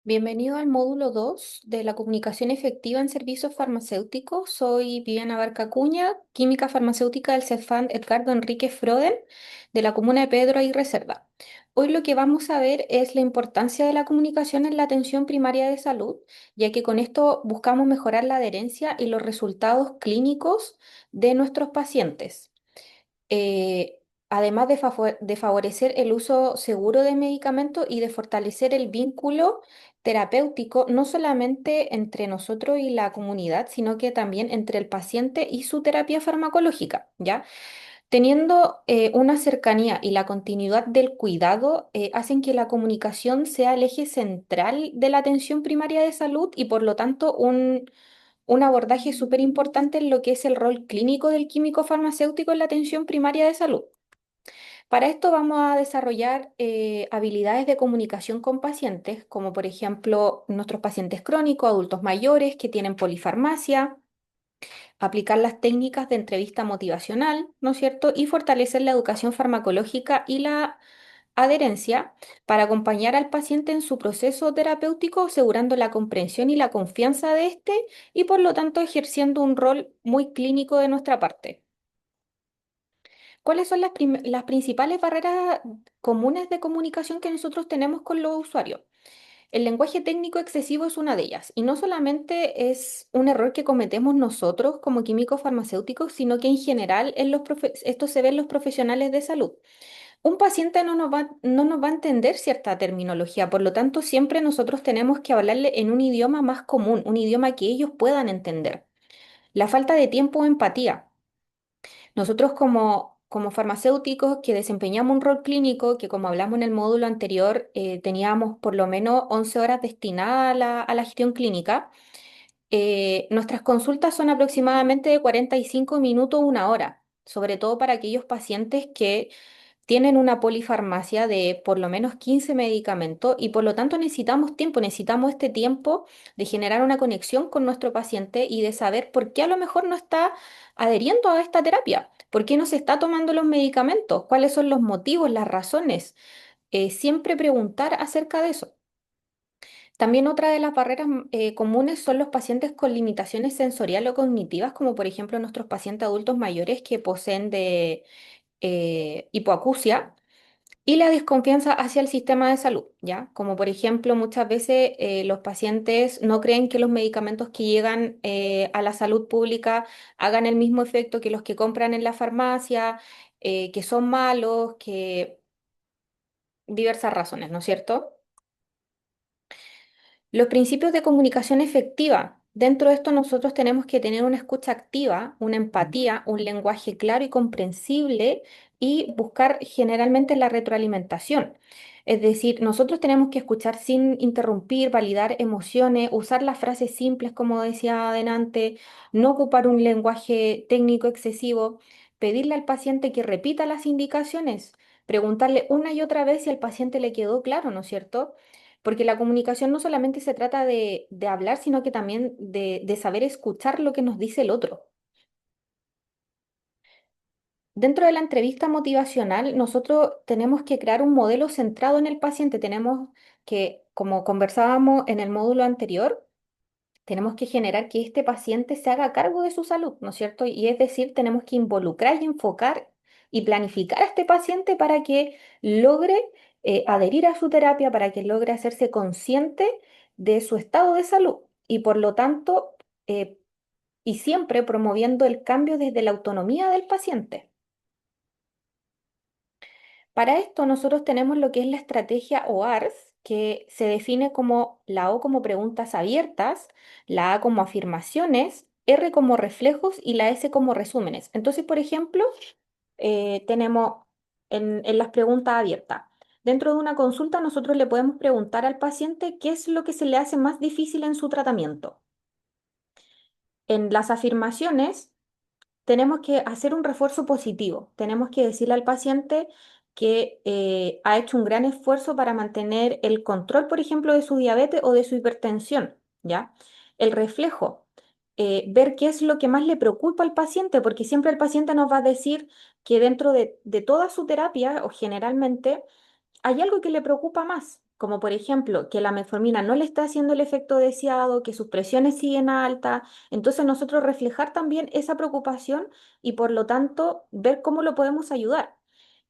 Bienvenido al módulo 2 de la comunicación efectiva en servicios farmacéuticos. Soy Viviana Barca Cuña, química farmacéutica del CEFAM Edgardo Enrique Froden, de la comuna de Pedro y Reserva. Hoy lo que vamos a ver es la importancia de la comunicación en la atención primaria de salud, ya que con esto buscamos mejorar la adherencia y los resultados clínicos de nuestros pacientes. eh, Además de favorecer el uso seguro de medicamentos y de fortalecer el vínculo terapéutico, no solamente entre nosotros y la comunidad, sino que también entre el paciente y su terapia farmacológica, ¿ya? Teniendo una cercanía y la continuidad del cuidado, hacen que la comunicación sea el eje central de la atención primaria de salud y por lo tanto un abordaje súper importante en lo que es el rol clínico del químico farmacéutico en la atención primaria de salud. Para esto vamos a desarrollar habilidades de comunicación con pacientes, como por ejemplo nuestros pacientes crónicos, adultos mayores que tienen polifarmacia, aplicar las técnicas de entrevista motivacional, ¿no es cierto? Y fortalecer la educación farmacológica y la adherencia para acompañar al paciente en su proceso terapéutico, asegurando la comprensión y la confianza de este y por lo tanto ejerciendo un rol muy clínico de nuestra parte. ¿Cuáles son las principales barreras comunes de comunicación que nosotros tenemos con los usuarios? El lenguaje técnico excesivo es una de ellas, y no solamente es un error que cometemos nosotros como químicos farmacéuticos, sino que en general esto se ve en los profesionales de salud. Un paciente no nos va a entender cierta terminología, por lo tanto siempre nosotros tenemos que hablarle en un idioma más común, un idioma que ellos puedan entender. La falta de tiempo o empatía. Nosotros como farmacéuticos que desempeñamos un rol clínico, que como hablamos en el módulo anterior, teníamos por lo menos 11 horas destinadas a la gestión clínica, nuestras consultas son aproximadamente de 45 minutos, una hora, sobre todo para aquellos pacientes que tienen una polifarmacia de por lo menos 15 medicamentos y por lo tanto necesitamos tiempo, necesitamos este tiempo de generar una conexión con nuestro paciente y de saber por qué a lo mejor no está adheriendo a esta terapia, por qué no se está tomando los medicamentos, cuáles son los motivos, las razones. Siempre preguntar acerca de eso. También otra de las barreras comunes son los pacientes con limitaciones sensoriales o cognitivas, como por ejemplo nuestros pacientes adultos mayores que poseen de hipoacusia y la desconfianza hacia el sistema de salud, ¿ya? Como por ejemplo, muchas veces los pacientes no creen que los medicamentos que llegan a la salud pública hagan el mismo efecto que los que compran en la farmacia, que son malos, que diversas razones, ¿no es cierto? Los principios de comunicación efectiva. Dentro de esto nosotros tenemos que tener una escucha activa, una empatía, un lenguaje claro y comprensible y buscar generalmente la retroalimentación. Es decir, nosotros tenemos que escuchar sin interrumpir, validar emociones, usar las frases simples, como decía adelante, no ocupar un lenguaje técnico excesivo, pedirle al paciente que repita las indicaciones, preguntarle una y otra vez si al paciente le quedó claro, ¿no es cierto? Porque la comunicación no solamente se trata de hablar, sino que también de saber escuchar lo que nos dice el otro. Dentro de la entrevista motivacional, nosotros tenemos que crear un modelo centrado en el paciente. Tenemos que, como conversábamos en el módulo anterior, tenemos que generar que este paciente se haga cargo de su salud, ¿no es cierto? Y es decir, tenemos que involucrar y enfocar y planificar a este paciente para que logre adherir a su terapia, para que logre hacerse consciente de su estado de salud y por lo tanto, eh, y siempre promoviendo el cambio desde la autonomía del paciente. Para esto nosotros tenemos lo que es la estrategia OARS, que se define como la O como preguntas abiertas, la A como afirmaciones, R como reflejos y la S como resúmenes. Entonces, por ejemplo, tenemos en las preguntas abiertas. Dentro de una consulta nosotros le podemos preguntar al paciente qué es lo que se le hace más difícil en su tratamiento. En las afirmaciones tenemos que hacer un refuerzo positivo. Tenemos que decirle al paciente que ha hecho un gran esfuerzo para mantener el control, por ejemplo, de su diabetes o de su hipertensión, ¿ya? El reflejo, ver qué es lo que más le preocupa al paciente, porque siempre el paciente nos va a decir que dentro de toda su terapia, o generalmente, hay algo que le preocupa más. como por ejemplo que la metformina no le está haciendo el efecto deseado, que sus presiones siguen altas, entonces nosotros reflejar también esa preocupación y por lo tanto ver cómo lo podemos ayudar.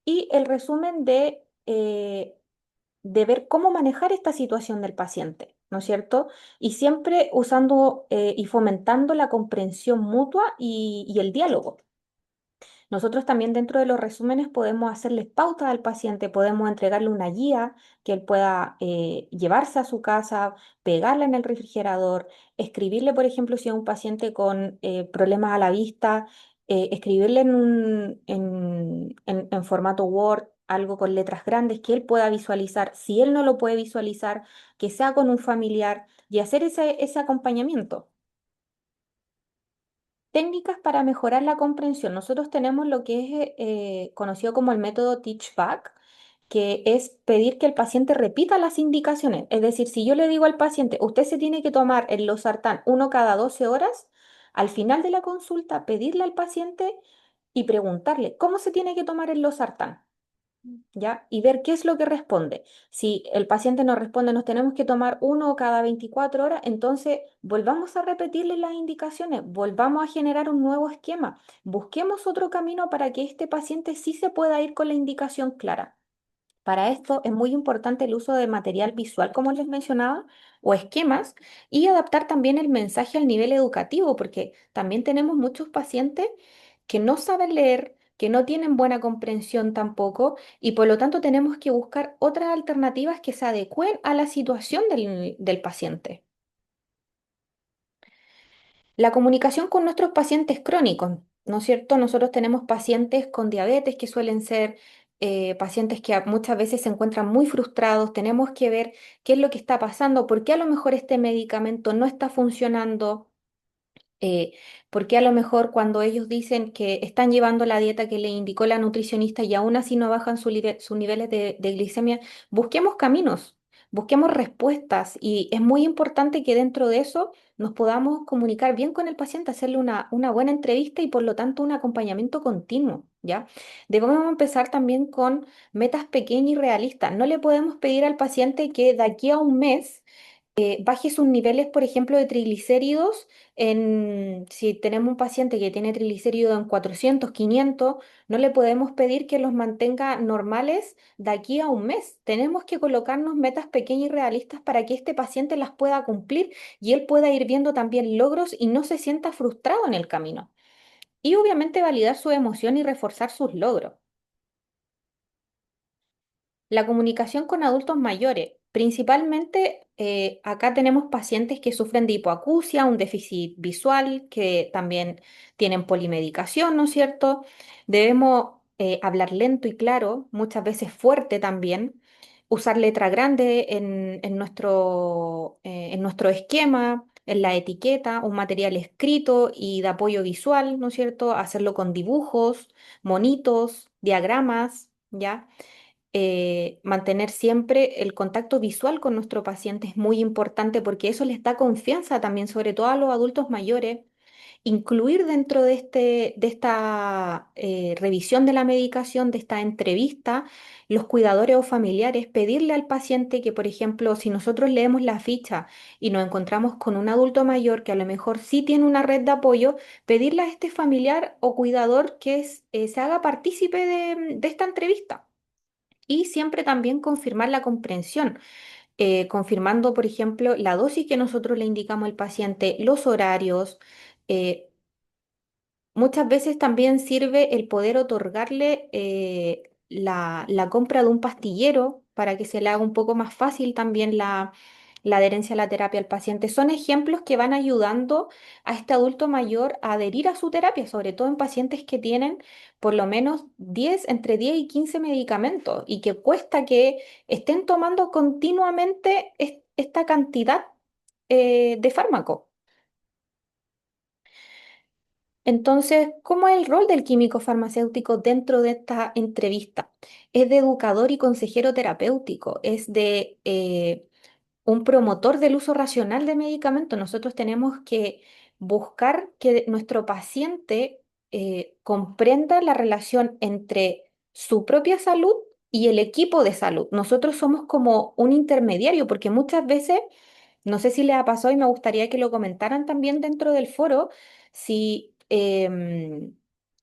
Y el resumen de ver cómo manejar esta situación del paciente, ¿no es cierto? Y siempre usando y fomentando la comprensión mutua y el diálogo. Nosotros también dentro de los resúmenes podemos hacerles pautas al paciente, podemos entregarle una guía que él pueda llevarse a su casa, pegarla en el refrigerador, escribirle, por ejemplo, si es un paciente con problemas a la vista, escribirle en formato Word algo con letras grandes que él pueda visualizar. Si él no lo puede visualizar, que sea con un familiar y hacer ese acompañamiento. Técnicas para mejorar la comprensión. Nosotros tenemos lo que es conocido como el método Teach Back, que es pedir que el paciente repita las indicaciones. Es decir, si yo le digo al paciente, usted se tiene que tomar el losartán uno cada 12 horas, al final de la consulta pedirle al paciente y preguntarle, ¿cómo se tiene que tomar el losartán? ¿Ya? Y ver qué es lo que responde. Si el paciente nos responde, nos tenemos que tomar uno cada 24 horas, entonces volvamos a repetirle las indicaciones, volvamos a generar un nuevo esquema, busquemos otro camino para que este paciente sí se pueda ir con la indicación clara. Para esto es muy importante el uso de material visual, como les mencionaba, o esquemas, y adaptar también el mensaje al nivel educativo, porque también tenemos muchos pacientes que no saben leer, que no tienen buena comprensión tampoco, y por lo tanto tenemos que buscar otras alternativas que se adecúen a la situación del paciente. La comunicación con nuestros pacientes crónicos, ¿no es cierto? Nosotros tenemos pacientes con diabetes que suelen ser pacientes que muchas veces se encuentran muy frustrados. Tenemos que ver qué es lo que está pasando, por qué a lo mejor este medicamento no está funcionando. Porque a lo mejor cuando ellos dicen que están llevando la dieta que le indicó la nutricionista y aún así no bajan sus niveles de glicemia, busquemos caminos, busquemos respuestas y es muy importante que dentro de eso nos podamos comunicar bien con el paciente, hacerle una buena entrevista y por lo tanto un acompañamiento continuo, ¿ya? Debemos empezar también con metas pequeñas y realistas. No le podemos pedir al paciente que de aquí a un mes baje sus niveles, por ejemplo, de triglicéridos. Si tenemos un paciente que tiene triglicéridos en 400, 500, no le podemos pedir que los mantenga normales de aquí a un mes. Tenemos que colocarnos metas pequeñas y realistas para que este paciente las pueda cumplir y él pueda ir viendo también logros y no se sienta frustrado en el camino. Y obviamente validar su emoción y reforzar sus logros. La comunicación con adultos mayores. Principalmente acá tenemos pacientes que sufren de hipoacusia, un déficit visual, que también tienen polimedicación, ¿no es cierto? Debemos hablar lento y claro, muchas veces fuerte también, usar letra grande en nuestro esquema, en la etiqueta, un material escrito y de apoyo visual, ¿no es cierto? Hacerlo con dibujos, monitos, diagramas, ¿ya? Mantener siempre el contacto visual con nuestro paciente es muy importante porque eso les da confianza también, sobre todo a los adultos mayores. Incluir dentro de esta revisión de la medicación, de esta entrevista, los cuidadores o familiares, pedirle al paciente que, por ejemplo, si nosotros leemos la ficha y nos encontramos con un adulto mayor que a lo mejor sí tiene una red de apoyo, pedirle a este familiar o cuidador que se haga partícipe de esta entrevista. Y siempre también confirmar la comprensión, confirmando, por ejemplo, la dosis que nosotros le indicamos al paciente, los horarios. eh, Muchas veces también sirve el poder otorgarle la compra de un pastillero para que se le haga un poco más fácil también la adherencia a la terapia al paciente. Son ejemplos que van ayudando a este adulto mayor a adherir a su terapia, sobre todo en pacientes que tienen por lo menos 10 entre 10 y 15 medicamentos y que cuesta que estén tomando continuamente esta cantidad de fármaco. Entonces, ¿cómo es el rol del químico farmacéutico dentro de esta entrevista? Es de educador y consejero terapéutico, es de un promotor del uso racional de medicamentos. Nosotros tenemos que buscar que nuestro paciente comprenda la relación entre su propia salud y el equipo de salud. Nosotros somos como un intermediario porque muchas veces, no sé si les ha pasado y me gustaría que lo comentaran también dentro del foro, si,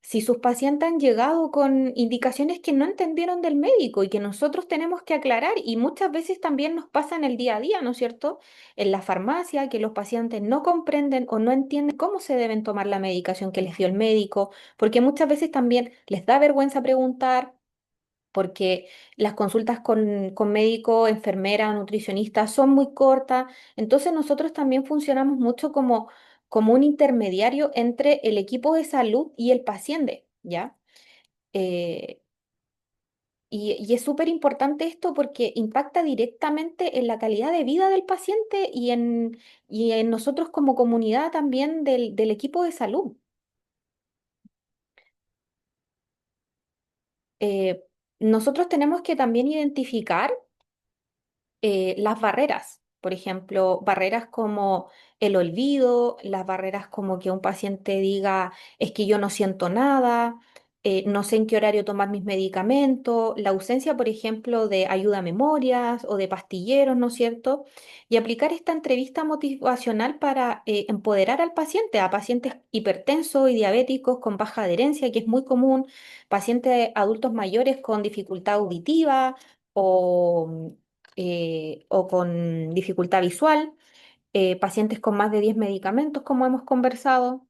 si sus pacientes han llegado con indicaciones que no entendieron del médico y que nosotros tenemos que aclarar y muchas veces también nos pasa en el día a día, ¿no es cierto? En la farmacia, que los pacientes no comprenden o no entienden cómo se deben tomar la medicación que les dio el médico, porque muchas veces también les da vergüenza preguntar porque las consultas con médico, enfermera o nutricionista son muy cortas. Entonces nosotros también funcionamos mucho como un intermediario entre el equipo de salud y el paciente, ¿ya? Eh, y es súper importante esto porque impacta directamente en la calidad de vida del paciente y en nosotros como comunidad también del equipo de salud. Eh, Nosotros tenemos que también identificar las barreras, por ejemplo, barreras como el olvido, las barreras como que un paciente diga, es que yo no siento nada, no sé en qué horario tomar mis medicamentos, la ausencia, por ejemplo, de ayuda a memorias o de pastilleros, ¿no es cierto? Y aplicar esta entrevista motivacional para empoderar al paciente, a pacientes hipertensos y diabéticos con baja adherencia, que es muy común, pacientes adultos mayores con dificultad auditiva o con dificultad visual, pacientes con más de 10 medicamentos, como hemos conversado.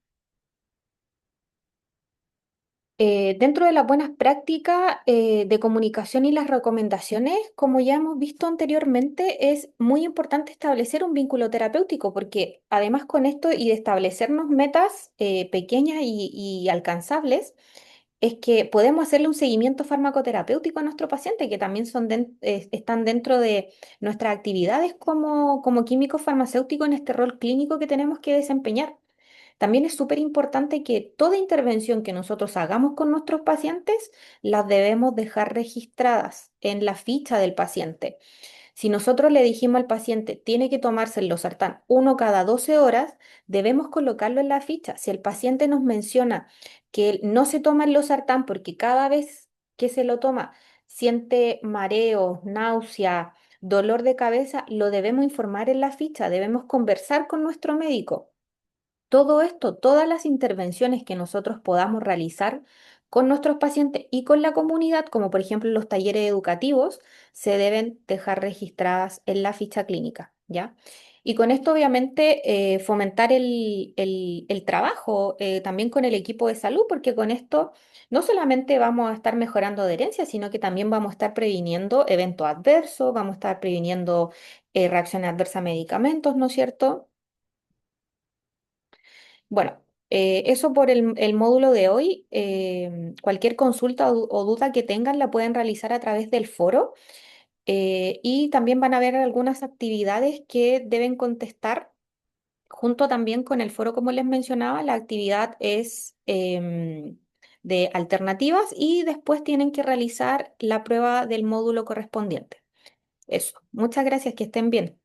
Dentro de las buenas prácticas de comunicación y las recomendaciones, como ya hemos visto anteriormente, es muy importante establecer un vínculo terapéutico, porque además con esto y de establecernos metas pequeñas y alcanzables, es que podemos hacerle un seguimiento farmacoterapéutico a nuestro paciente, que también están dentro de nuestras actividades como químicos farmacéuticos en este rol clínico que tenemos que desempeñar. También es súper importante que toda intervención que nosotros hagamos con nuestros pacientes las debemos dejar registradas en la ficha del paciente. Si nosotros le dijimos al paciente, tiene que tomarse el losartán uno cada 12 horas, debemos colocarlo en la ficha. Si el paciente nos menciona que él no se toma el losartán porque cada vez que se lo toma siente mareo, náusea, dolor de cabeza, lo debemos informar en la ficha, debemos conversar con nuestro médico. Todo esto, todas las intervenciones que nosotros podamos realizar con nuestros pacientes y con la comunidad, como por ejemplo los talleres educativos, se deben dejar registradas en la ficha clínica, ¿ya? Y con esto, obviamente, fomentar el trabajo también con el equipo de salud, porque con esto no solamente vamos a estar mejorando adherencia, sino que también vamos a estar previniendo eventos adversos, vamos a estar previniendo reacciones adversas a medicamentos, ¿no es cierto? Bueno, eso por el módulo de hoy. Cualquier consulta o duda que tengan la pueden realizar a través del foro y también van a ver algunas actividades que deben contestar junto también con el foro, como les mencionaba. La actividad es de alternativas y después tienen que realizar la prueba del módulo correspondiente. Eso. Muchas gracias, que estén bien.